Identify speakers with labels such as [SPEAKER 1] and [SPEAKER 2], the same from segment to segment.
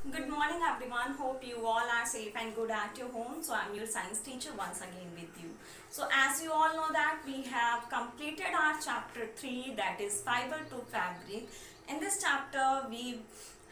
[SPEAKER 1] Good morning everyone. Hope you all are safe and good at your home. So I'm your science teacher once again with you. So as you all know that we have completed our chapter 3, that is fiber to fabric. In this chapter we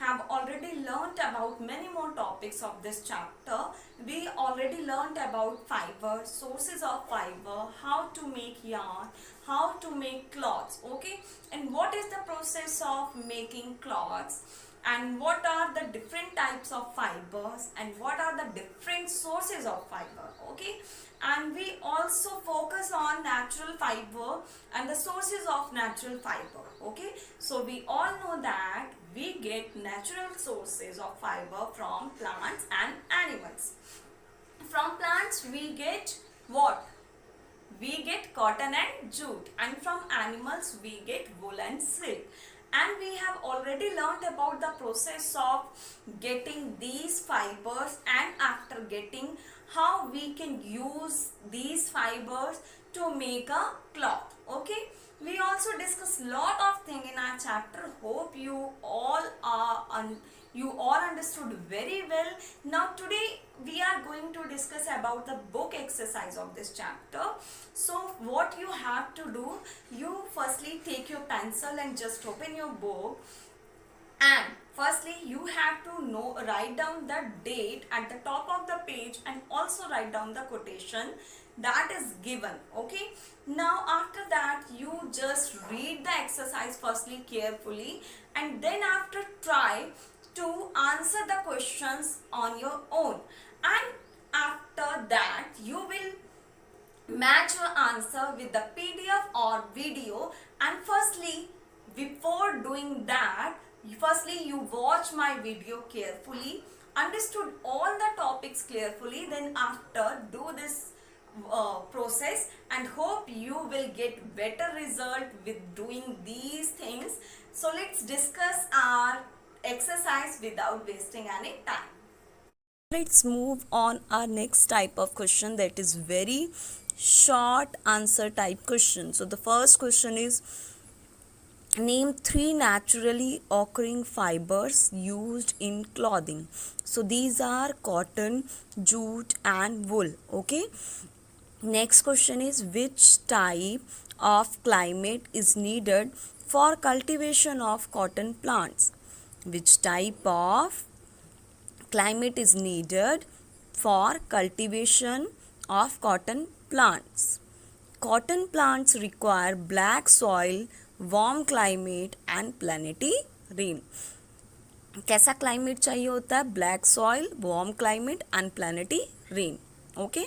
[SPEAKER 1] have already learnt about many more topics of this chapter. We already learnt about fiber, sources of fiber, how to make yarn, how to make cloths, okay, and what is the process of making cloths, and what are the different types of fibers, and what are the different sources of fiber, okay. And we also focus on natural fiber and the sources of natural fiber, okay. So we all know that we get natural sources of fiber from plants and animals. From plants we get what? We get cotton and jute, and from animals we get wool and silk. And we have already learned about the process of getting these fibers, and after getting, how we can use these fibers to make a cloth, okay. We also discuss lot of things in our chapter. Hope you all understood very well. Now today we are going to discuss about the book exercise of this chapter. So what you have to do, you firstly take your pencil and just open your book, and firstly you have to write down the date at the top of the page, and also write down the quotation that is given, okay. Now after that you just read the exercise firstly carefully, and then after try to answer the questions on your own, and after that you will match your answer with the PDF or video. And firstly, before doing that, firstly you watch my video carefully, understood all the topics carefully, then after do this process, and hope you will get better result with doing these things. So let's discuss our exercise without wasting any time.
[SPEAKER 2] Let's move on our next type of question, that is very short answer type question. So the first question is, name 3 naturally occurring fibers used in clothing. So these are cotton, jute and wool, okay. Next question is, which type of climate is needed for cultivation of cotton plants? Which type of climate is needed for cultivation of cotton plants? Cotton plants require black soil, warm climate and plenty rain. कैसा climate चाहिए होता है? Black soil, warm climate and plenty rain, okay.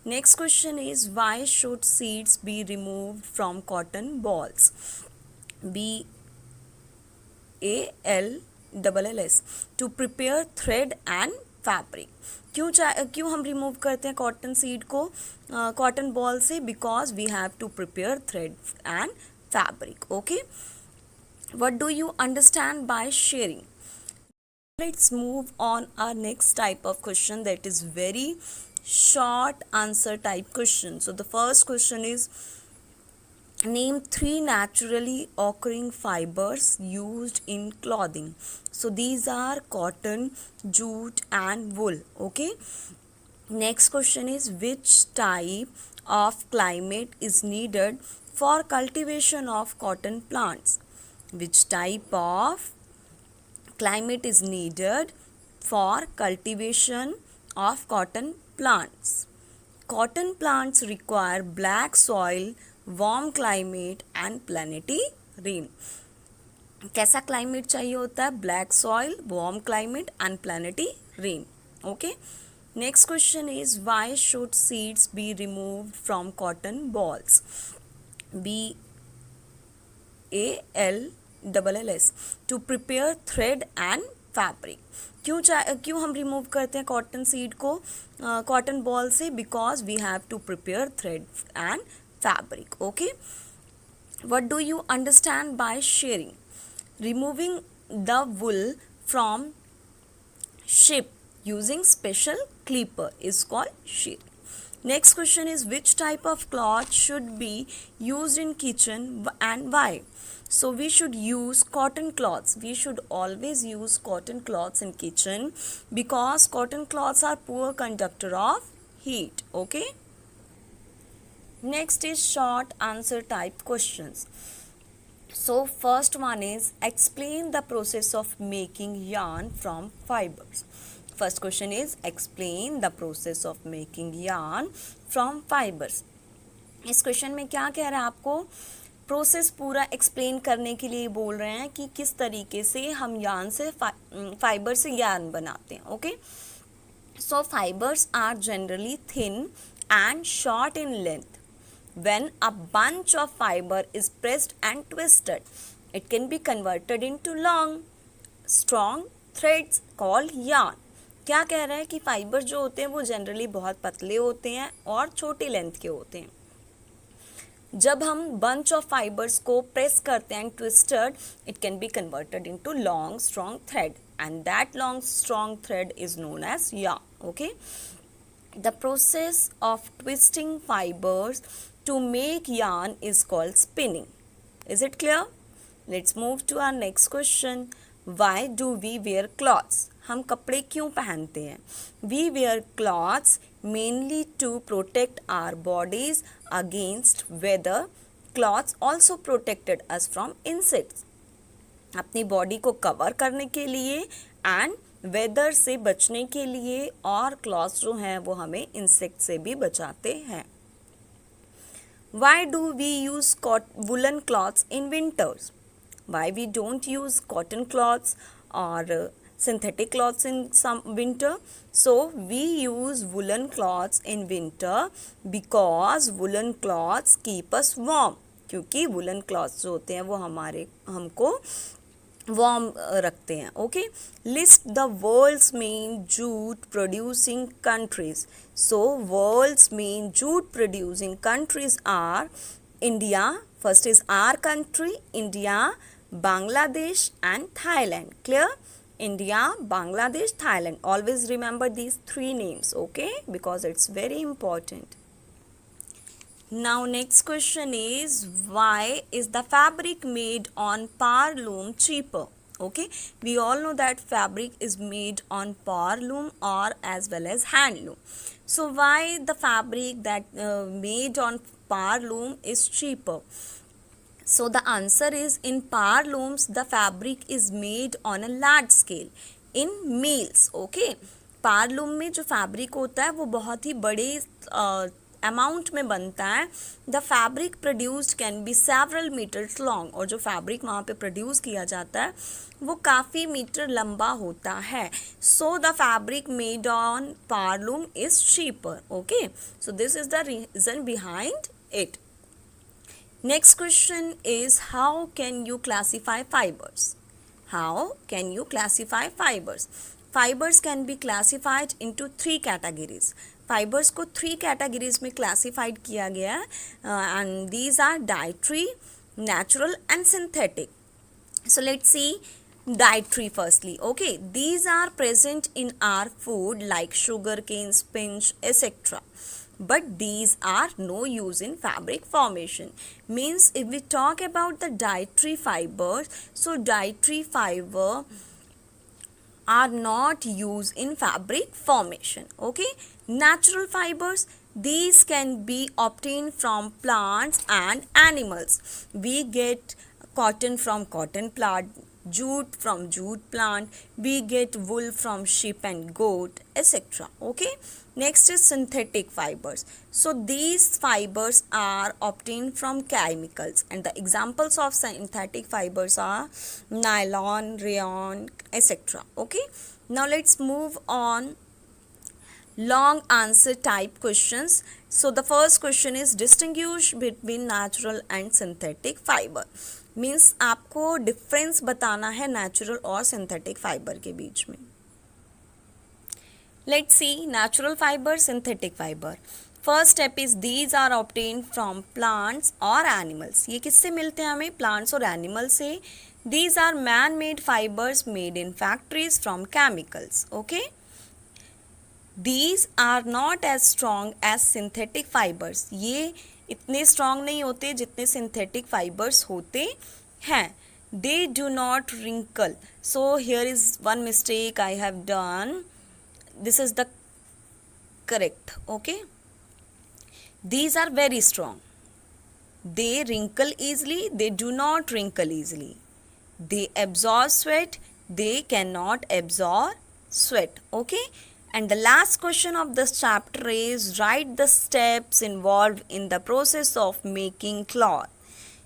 [SPEAKER 2] Next question is, why should seeds be removed from cotton balls? BALLS to prepare thread and fabric. क्यों हम remove करते हैं cotton seed को cotton ball से? Because we have to prepare thread and fabric, okay. What do you understand by sharing? Let's move on our next type of question, that is very short answer type question. So the first question is, name 3 naturally occurring fibers used in clothing. So these are cotton, jute and wool, okay. Next question is, which type of climate is needed for cultivation of cotton plants? Which type of climate is needed for cultivation of cotton plants? Cotton plants require black soil, warm climate and plenty rain. कैसा climate चाहिए होता है? Black soil, warm climate and plenty rain, okay. Next question is, why should seeds be removed from cotton balls? BALLS to prepare thread and fabric. क्यों हम remove करते हैं cotton seed को cotton ball से? Because we have to prepare thread and fabric, okay. What do you understand by shearing? Removing the wool from sheep using special clipper is called shearing. Next question is which type of cloth should be used in kitchen and why? So we should use cotton cloths. We should always use cotton cloths in kitchen because cotton cloths are poor conductor of heat. Okay. Next is short answer type questions. So first one is explain the process of making yarn from fibers. First question is explain the process of making yarn from fibers. इस question में क्या कह रहा है आपको process पूरा explain करने के लिए बोल रहे हैं कि किस तरीके से हम यार्न से फाइबर से यार्न बनाते हैं. Okay, so fibres are generally thin and short in length. When a bunch of fiber is pressed and twisted, it can be converted into long, strong threads called yarn. क्या कह रहा है कि fibre जो होते हैं वो जनरली बहुत पतले होते हैं और छोटी लेंथ के होते हैं. जब हम बंच ऑफ फाइबर्स को प्रेस करते हैं twisted, it can be converted into long strong thread and that long strong thread is known as yarn. Okay, the process of twisting fibres to make yarn is called spinning. Is it clear? Let's move to our next question. Why do we wear clothes? हम कपड़े क्यों पहनते हैं? We wear clothes mainly to protect our bodies against weather. Clothes also protected us from insects. अपनी body को cover करने के लिए एंड वेदर से बचने के लिए, और क्लॉथ्स जो हैं वो हमें इंसेक्ट से भी बचाते हैं. Why do we use woolen cloths in winters? Why we don't use cotton cloths or synthetic cloths in some winter? So we use woolen cloths in winter because woolen cloths keep us warm. क्योंकि woolen cloths जो होते हैं वो हमको warm रखते हैं. Okay, list the world's main jute producing countries. So world's main jute producing countries are India, first is our country, India, Bangladesh and Thailand. Clear? India, Bangladesh, Thailand. Always remember these three names, okay, because it's very important. Now next question is why is the fabric made on power loom cheaper? Okay, we all know that fabric is made on power loom or as well as hand loom. So why the fabric that made on power loom is cheaper? So the answer is in power looms the fabric is made on a large scale in meals. Okay, power loom में जो fabric होता है वो बहुत ही बड़े amount में बनता है. The fabric produced can be several metres long, और जो फैब्रिक वहाँ पे प्रोड्यूस किया जाता है वो काफ़ी मीटर लंबा होता है. So the fabric made on power loom is cheaper. Okay, so this is the reason behind it. Next question is how can you classify fibres? How can you classify fibres? Fibres can be classified into 3 categories. Fibres को 3 categories में classified किया गया है and these are dietary, natural and synthetic. So let's see dietary firstly. Okay, these are present in our food like sugar cane, spinach etcetera, but these are no use in fabric formation. Means if we talk about the dietary fibers, so dietary fiber are not used in fabric formation. Okay, natural fibers, these can be obtained from plants and animals. We get cotton from cotton plant, jute from jute plant, we get wool from sheep and goat, etc. Okay, next is synthetic fibers. So these fibers are obtained from chemicals, and the examples of synthetic fibers are nylon, rayon, etc. Okay, now let's move on long answer type questions. So the first question is distinguish between natural and synthetic fiber. Means आपको difference बताना है natural और synthetic fibre के बीच में. Let's see natural fibre, synthetic fibre. First step is these are obtain from plants और animals. ये किससे मिलते हैं हमें? प्लांट्स और एनिमल से. These are man made fibres made in factories from chemicals. Okay, These are not as strong as synthetic fibers. ये इतने strong नहीं होते जितने synthetic fibers होते हैं. They do not wrinkle. So here is one mistake I have done. This is the correct. Okay. These are very strong. They wrinkle easily. They do not wrinkle easily. They absorb sweat. They cannot absorb sweat. Okay. And the last question of this chapter is write the steps involved in the process of making cloth.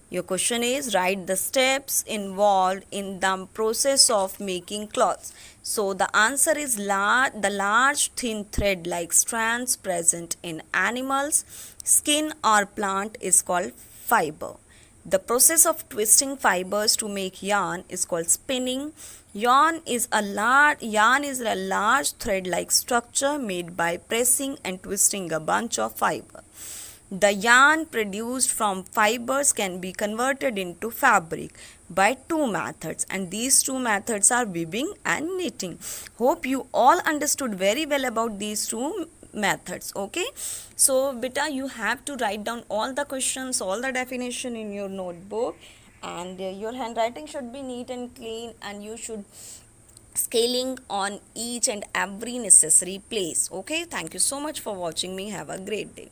[SPEAKER 2] Your question is write the steps involved in the process of making cloths. So the answer is the large thin thread like strands present in animals, skin or plant is called fiber. The process of twisting fibers to make yarn is called spinning. Yarn is a large thread-like structure made by pressing and twisting a bunch of fiber. The yarn produced from fibers can be converted into fabric by two methods, and these two methods are weaving and knitting. Hope you all understood very well about these two methods. Okay, so beta, you have to write down all the questions, all the definition in your notebook, and your handwriting should be neat and clean, and you should scaling on each and every necessary place. Okay, thank you so much for watching me. Have a great day.